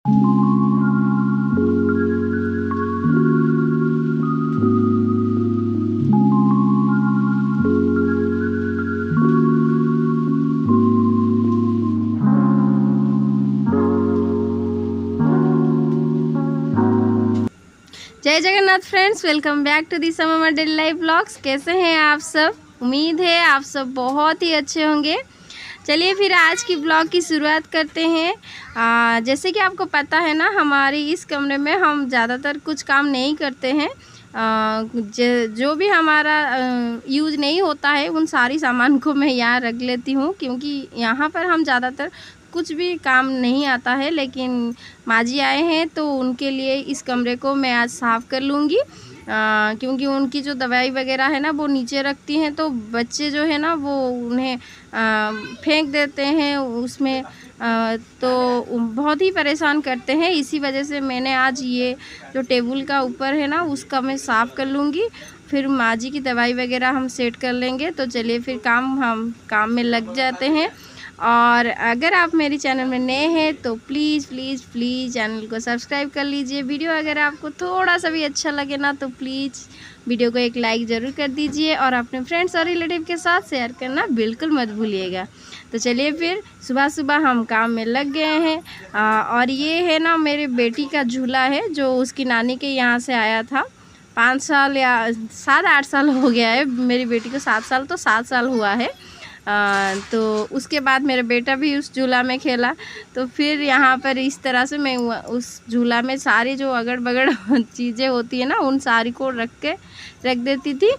जय Jagannath friends, welcome back to the summer daily life blogs. कैसे हैं आप सब? उम्मीद है आप सब बहुत ही अच्छे होंगे। चलिए फिर आज की ब्लॉग की शुरुआत करते हैं। जैसे कि आपको पता है ना, हमारे इस कमरे में हम ज़्यादातर कुछ काम नहीं करते हैं। जो भी हमारा यूज़ नहीं होता है उन सारी सामान को मैं यहाँ रख लेती हूँ, क्योंकि यहाँ पर हम ज़्यादातर कुछ भी काम नहीं आता है। लेकिन माँ जी आए हैं तो उनके लिए इस कमरे को मैं आज साफ़ कर लूँगी, क्योंकि उनकी जो दवाई वगैरह है ना वो नीचे रखती हैं, तो बच्चे जो है ना वो उन्हें फेंक देते हैं उसमें, तो बहुत ही परेशान करते हैं। इसी वजह से मैंने आज ये जो टेबल का ऊपर है ना उसका मैं साफ़ कर लूँगी, फिर माँ जी की दवाई वगैरह हम सेट कर लेंगे। तो चलिए फिर हम काम में लग जाते हैं। और अगर आप मेरे चैनल में नए हैं तो प्लीज़ प्लीज़ प्लीज़ चैनल को सब्सक्राइब कर लीजिए। वीडियो अगर आपको थोड़ा सा भी अच्छा लगे ना तो प्लीज़ वीडियो को एक लाइक ज़रूर कर दीजिए, और अपने फ्रेंड्स और रिलेटिव के साथ शेयर करना बिल्कुल मत भूलिएगा। तो चलिए फिर सुबह सुबह हम काम में लग गए हैं। और ये है ना मेरे बेटी का झूला है, जो उसकी नानी के यहाँ से आया था। 5 साल या 7-8 साल हो गया है मेरी बेटी को, 7 साल तो 7 साल हुआ है। तो उसके बाद मेरा बेटा भी उस झूला में खेला, तो फिर यहाँ पर इस तरह से मैं उस झूला में सारी जो अगड़ बगड़ चीज़ें होती है ना उन सारी को रख देती थी।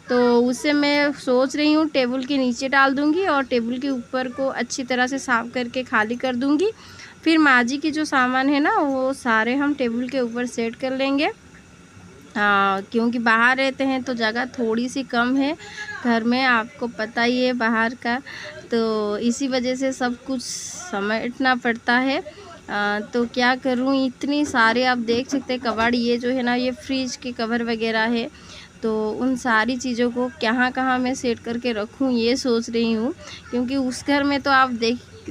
तो उससे मैं सोच रही हूँ टेबल के नीचे डाल दूँगी और टेबल के ऊपर को अच्छी तरह से साफ़ करके खाली कर दूँगी। फिर माँ जी की जो सामान है ना वो सारे हम टेबल के ऊपर सेट कर लेंगे। क्योंकि बाहर रहते हैं तो जगह थोड़ी सी कम है घर में, आपको पता ही है बाहर का, तो इसी वजह से सब कुछ समेटना पड़ता है। तो क्या करूं, इतनी सारे आप देख सकते हैं कबाड़, ये जो है ना ये फ्रिज के कवर वगैरह है, तो उन सारी चीज़ों को कहाँ कहाँ मैं सेट करके रखूं ये सोच रही हूँ। क्योंकि उस घर में तो आप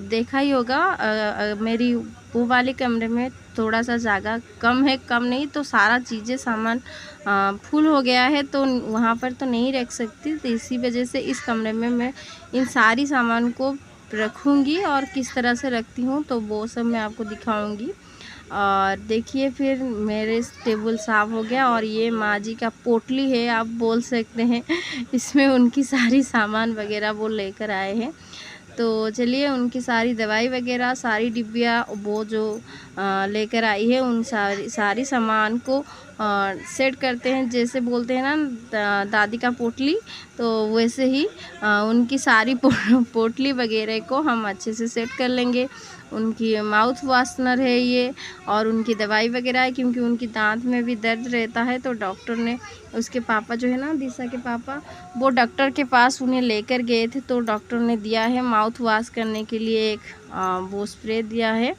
देखा ही होगा, मेरी वो वाले कमरे में थोड़ा सा जगह कम है, कम नहीं तो सारा चीज़ें सामान फुल हो गया है, तो वहाँ पर तो नहीं रख सकती। तो इसी वजह से इस कमरे में मैं इन सारी सामान को रखूँगी, और किस तरह से रखती हूँ तो वो सब मैं आपको दिखाऊँगी। और देखिए फिर मेरे टेबल साफ़ हो गया, और ये माँ जी का पोटली है आप बोल सकते हैं इसमें उनकी सारी सामान वगैरह वो लेकर आए हैं। तो चलिए उनकी सारी दवाई वगैरह सारी डिब्बियाँ वो जो लेकर आई है उन सारी सामान को सेट करते हैं। जैसे बोलते हैं ना दादी का पोटली, तो वैसे ही उनकी सारी पोटली वगैरह को हम अच्छे से सेट कर लेंगे। उनकी माउथ वाशनर है ये, और उनकी दवाई वगैरह है, क्योंकि उनकी दांत में भी दर्द रहता है, तो डॉक्टर ने उसके पापा जो है ना दिशा के पापा, वो डॉक्टर के पास उन्हें लेकर गए थे, तो डॉक्टर ने दिया है माउथ वॉश करने के लिए एक वो स्प्रे दिया है।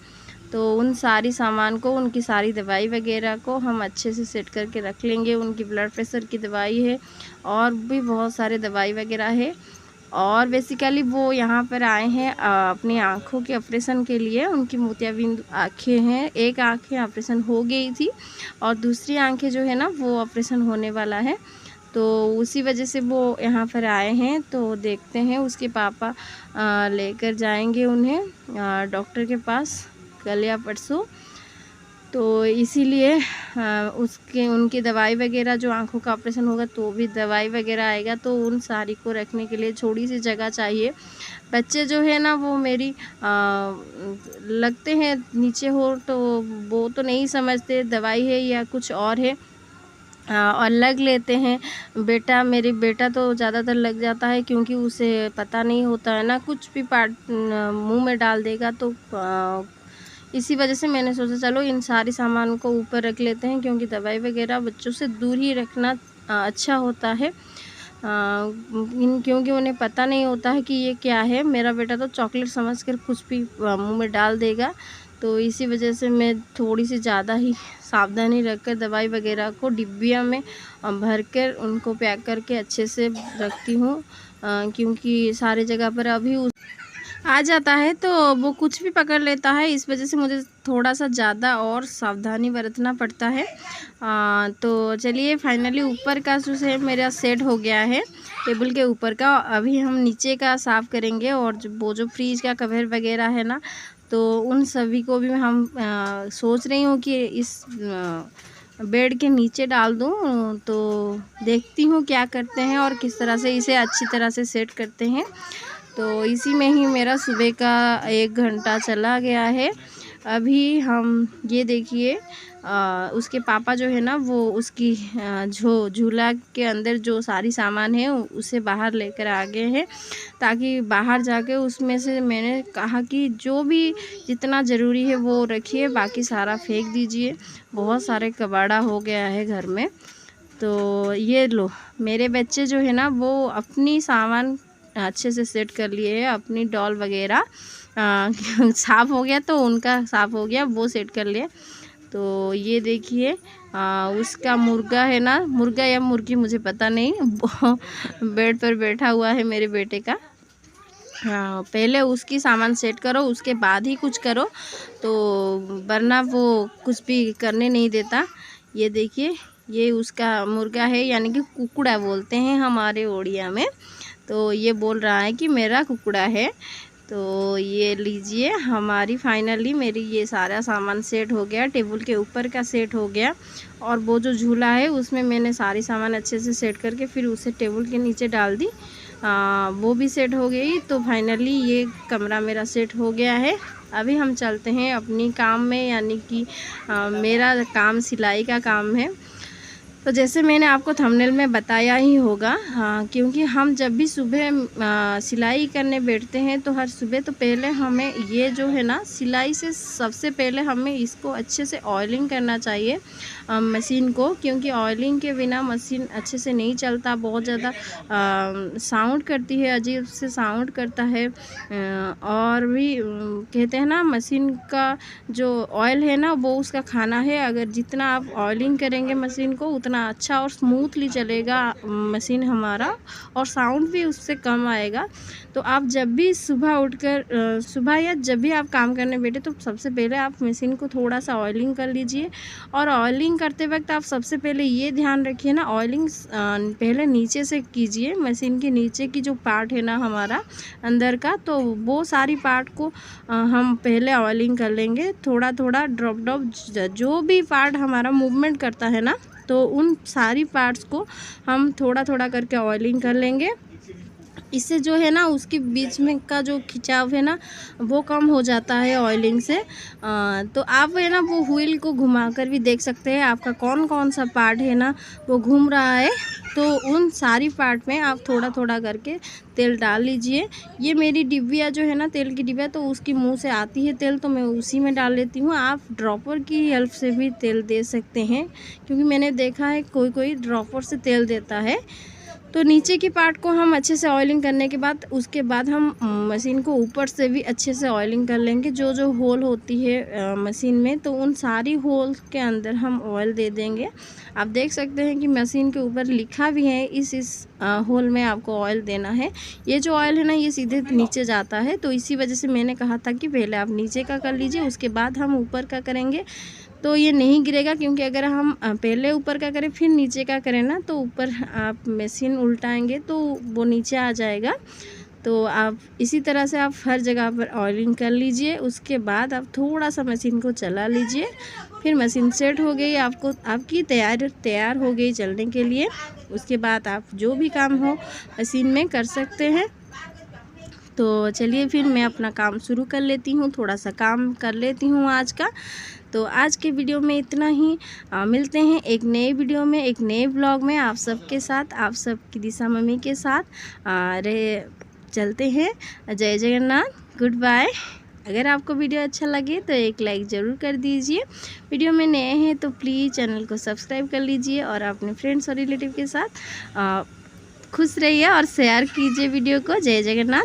तो उन सारी सामान को, उनकी सारी दवाई वगैरह को हम अच्छे से सेट करके रख लेंगे। उनकी ब्लड प्रेशर की दवाई है, और भी बहुत सारे दवाई वगैरह है। और बेसिकली वो यहाँ पर आए हैं अपनी आँखों के ऑपरेशन के लिए। उनकी मोतियाबिंद आँखें हैं, एक आँखें ऑपरेशन हो गई थी और दूसरी आँखें जो है ना वो ऑपरेशन होने वाला है, तो उसी वजह से वो यहाँ पर आए हैं। तो देखते हैं उसके पापा लेकर जाएंगे उन्हें डॉक्टर के पास कल या परसों, तो इसीलिए उनकी दवाई वगैरह, जो आँखों का ऑपरेशन होगा तो भी दवाई वगैरह आएगा, तो उन सारी को रखने के लिए थोड़ी सी जगह चाहिए। बच्चे जो है ना वो मेरी लगते हैं नीचे हो, तो वो तो नहीं समझते दवाई है या कुछ और है, और लग लेते हैं। मेरे बेटा तो ज़्यादातर लग जाता है, क्योंकि उसे पता नहीं होता है ना, कुछ भी पार्ट मुंह में डाल देगा, तो इसी वजह से मैंने सोचा चलो इन सारी सामान को ऊपर रख लेते हैं, क्योंकि दवाई वगैरह बच्चों से दूर ही रखना अच्छा होता है। क्योंकि उन्हें पता नहीं होता है कि ये क्या है। मेरा बेटा तो चॉकलेट समझकर कुछ भी मुंह में डाल देगा, तो इसी वजह से मैं थोड़ी सी ज़्यादा ही सावधानी रखकर दवाई वगैरह को डिब्बियों में भर कर उनको पैक करके अच्छे से रखती हूँ, क्योंकि सारे जगह पर अभी आ जाता है तो वो कुछ भी पकड़ लेता है। इस वजह से मुझे थोड़ा सा ज़्यादा और सावधानी बरतना पड़ता है। तो चलिए फाइनली ऊपर का जो है मेरा सेट हो गया है टेबल के ऊपर का। अभी हम नीचे का साफ़ करेंगे और वो जो फ्रिज का कवर वगैरह है ना, तो उन सभी को भी हम सोच रही हूँ कि इस बेड के नीचे डाल दूँ। तो देखती हूँ क्या करते हैं और किस तरह से इसे अच्छी तरह से सेट करते हैं। तो इसी में ही मेरा सुबह का 1 घंटा चला गया है। अभी हम ये देखिए उसके पापा जो है ना, वो उसकी झूला के अंदर जो सारी सामान है उसे बाहर लेकर आ गए हैं, ताकि बाहर जाके उसमें से मैंने कहा कि जो भी जितना ज़रूरी है वो रखिए, बाकी सारा फेंक दीजिए। बहुत सारे कबाड़ा हो गया है घर में। तो ये लो, मेरे बच्चे जो है ना वो अपनी सामान अच्छे से सेट कर लिए है। अपनी डॉल वगैरह साफ़ हो गया तो उनका साफ़ हो गया, वो सेट कर लिए। तो ये देखिए उसका मुर्गा है ना, मुर्गा या मुर्गी मुझे पता नहीं, बेड पर बैठा हुआ है मेरे बेटे का। पहले उसकी सामान सेट करो, उसके बाद ही कुछ करो, तो वरना वो कुछ भी करने नहीं देता। ये देखिए ये उसका मुर्गा है, यानी कि कुकड़ा बोलते हैं हमारे ओडिया में। तो ये बोल रहा है कि मेरा कुकड़ा है। तो ये लीजिए, हमारी फाइनली मेरी ये सारा सामान सेट हो गया। टेबल के ऊपर का सेट हो गया और वो जो झूला है उसमें मैंने सारी सामान अच्छे से सेट करके फिर उसे टेबल के नीचे डाल दी। वो भी सेट हो गई। तो फाइनली ये कमरा मेरा सेट हो गया है। अभी हम चलते हैं अपनी काम में, यानी कि मेरा काम सिलाई का काम है। तो जैसे मैंने आपको थंबनेल में बताया ही होगा, क्योंकि हम जब भी सुबह सिलाई करने बैठते हैं तो हर सुबह तो पहले हमें ये जो है ना, सिलाई से सबसे पहले हमें इसको अच्छे से ऑयलिंग करना चाहिए मशीन को, क्योंकि ऑयलिंग के बिना मशीन अच्छे से नहीं चलता। बहुत ज़्यादा साउंड करती है, अजीब से साउंड करता है। और भी कहते हैं ना, मशीन का जो ऑयल है ना वो उसका खाना है। अगर जितना आप ऑयलिंग करेंगे मशीन को उतना अच्छा और स्मूथली चलेगा मशीन हमारा, और साउंड भी उससे कम आएगा। तो आप जब भी सुबह उठकर सुबह या जब भी आप काम करने बैठे तो सबसे पहले आप मशीन को थोड़ा सा ऑयलिंग कर लीजिए। और ऑयलिंग करते वक्त आप सबसे पहले ये ध्यान रखिए ना, ऑयलिंग पहले नीचे से कीजिए। मशीन के नीचे की जो पार्ट है ना हमारा अंदर का, तो वो सारी पार्ट को हम पहले ऑयलिंग कर लेंगे। थोड़ा थोड़ा ड्रॉप ड्रॉप जो भी पार्ट हमारा मूवमेंट करता है ना, तो उन सारी पार्ट्स को हम थोड़ा थोड़ा करके ऑयलिंग कर लेंगे। इससे जो है ना उसके बीच में का जो खिंचाव है ना वो कम हो जाता है ऑयलिंग से। तो आप है ना वो व्हील को घुमाकर भी देख सकते हैं आपका कौन कौन सा पार्ट है ना वो घूम रहा है। तो उन सारी पार्ट में आप थोड़ा थोड़ा करके तेल डाल लीजिए। ये मेरी डिब्बिया जो है ना, तेल की डिब्बिया, तो उसकी मुंह से आती है तेल, तो मैं उसी में डाल लेती हूँ। आप ड्रॉपर की हेल्प से भी तेल दे सकते हैं, क्योंकि मैंने देखा है कोई कोई ड्रॉपर से तेल देता है। तो नीचे की पार्ट को हम अच्छे से ऑयलिंग करने के बाद उसके बाद हम मशीन को ऊपर से भी अच्छे से ऑयलिंग कर लेंगे। जो जो होल होती है मशीन में, तो उन सारी होल के अंदर हम ऑयल दे देंगे। आप देख सकते हैं कि मशीन के ऊपर लिखा भी है इस होल में आपको ऑयल देना है। ये जो ऑयल है ना ये सीधे नीचे जाता है, तो इसी वजह से मैंने कहा था कि पहले आप नीचे का कर लीजिए, उसके बाद हम ऊपर का करेंगे। तो ये नहीं गिरेगा, क्योंकि अगर हम पहले ऊपर का करें फिर नीचे का करें ना, तो ऊपर आप मशीन उल्टाएंगे तो वो नीचे आ जाएगा। तो आप इसी तरह से आप हर जगह पर ऑयलिंग कर लीजिए। उसके बाद आप थोड़ा सा मशीन को चला लीजिए, फिर मशीन सेट हो गई, आपको आपकी तैयार हो गई चलने के लिए। उसके बाद आप जो भी काम हो मशीन में कर सकते हैं। तो चलिए फिर मैं अपना काम शुरू कर लेती हूँ, थोड़ा सा काम कर लेती हूँ आज का। तो आज के वीडियो में इतना ही। मिलते हैं एक नए वीडियो में, एक नए ब्लॉग में आप सबके साथ, आप सबकी दिशा मम्मी के साथ चलते हैं। जय जगन्नाथ, गुड बाय। अगर आपको वीडियो अच्छा लगे तो एक लाइक ज़रूर कर दीजिए। वीडियो में नए हैं तो प्लीज़ चैनल को सब्सक्राइब कर लीजिए और अपने फ्रेंड्स और रिलेटिव के साथ खुश रहिए और शेयर कीजिए वीडियो को। जय जगन्नाथ।